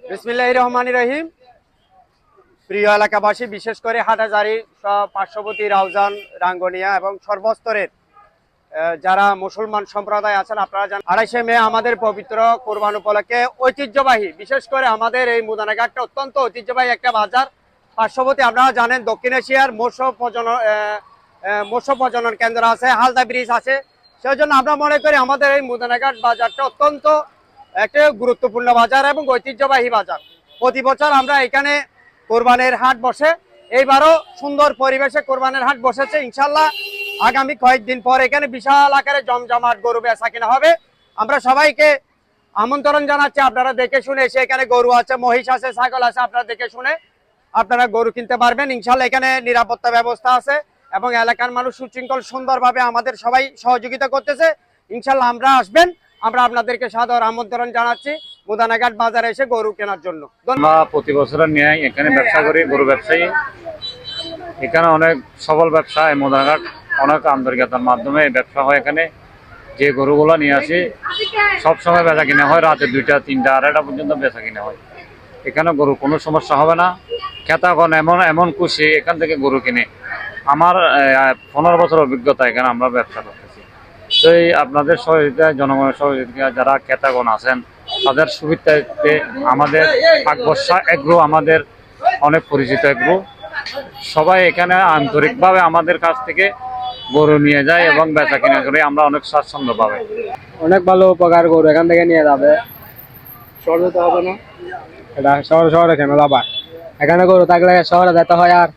বিসমিল্লাহির রহমানির রহিম। প্রিয় এলাকাবাসী, বিশেষ করে হাটাজারি পার্শ্ববর্তী রাউজান, রাঙ্গনিয়া এবং সর্বস্তরের যারা মুসলমান সম্প্রদায় আছেন, আপনারা জানেন 28শে মে আমাদের পবিত্র কোরবান উপলক্ষে ঐতিহ্যবাহী, বিশেষ করে আমাদের এই মুদানাঘাটটা অত্যন্ত ঐতিহ্যবাহী একটা বাজার। পার্শ্ববর্তী আপনারা জানেন দক্ষিণ এশিয়ার মৎস্য প্রজনন কেন্দ্র আছে, হালদা ব্রিজ আছে। সেই জন্য আমরা মনে করি আমাদের এই মুদানাঘাট বাজারটা অত্যন্ত একটা গুরুত্বপূর্ণ বাজার এবং ঐতিহ্যবাহী বাজার। প্রতি বছর আমরা এখানে কোরবানের হাট বসে, এইবারও সুন্দর পরিবেশে কোরবানের হাট বসেছে। ইনশাল্লাহ আগামী কয়েকদিন পর এখানে বিশাল আকারে জমজমাট গরু বেচা কিনা হবে। আমরা সবাইকে আমন্ত্রণ জানাচ্ছি, আপনারা দেখে শুনে এসে, এখানে গরু আছে, মহিষ আছে, ছাগল আছে, আপনারা দেখে শুনে আপনারা গরু কিনতে পারবেন। ইনশাল্লাহ এখানে নিরাপত্তা ব্যবস্থা আছে এবং এলাকার মানুষ সুশৃঙ্খল সুন্দরভাবে আমাদের সবাই সহযোগিতা করতেছে। ইনশাল্লাহ আমরা আসবেন, আমরা আপনাদেরকে সাদর আমন্ত্রণ জানাচ্ছি মুদানাঘাট বাজারে এসে গরু কেনার জন্য। আমরা প্রতি বছরের ন্যায় এখানে ব্যবসা করি, গরু ব্যবসায়ী। এখানে অনেক সফল ব্যবসা, এই মুদানাঘাট অনেক আন্তরিকতার মাধ্যমে এই ব্যবসা হয়। এখানে যে গরুগুলো নিয়ে আসি সবসময় বেচা কিনা হয়, রাতে 2টা 3টা 2:30 পর্যন্ত বেচা কিনা হয়। এখানে গরুর কোনো সমস্যা হবে না। ক্রেতাগণ এমন খুশি এখান থেকে গরু কিনে। আমার 15 বছর অভিজ্ঞতা, এখানে আমরা ব্যবসা করতেছি। তো এই আপনাদের সহযোগিতায়, জনগণের সহযোগিতা, যারা ক্রেতাগণ আছেন তাদের সুবিধাতে আমাদের আকবর্ষা এগ্রো আমাদের অনেক পরিচিত এগ্রো। সবাই এখানে আন্তরিকভাবে আমাদের কাছ থেকে গরু নিয়ে যায় এবং বেচা কিনা করে আমরা অনেক স্বাচ্ছন্দ্য পাবে। অনেক ভালো উপকার, গরু এখান থেকে নিয়ে যাবে, শহরে তো হবে না, এটা শহরে কেন যাবা? এখানে গরু থাকলে শহরে যেতে হয় আর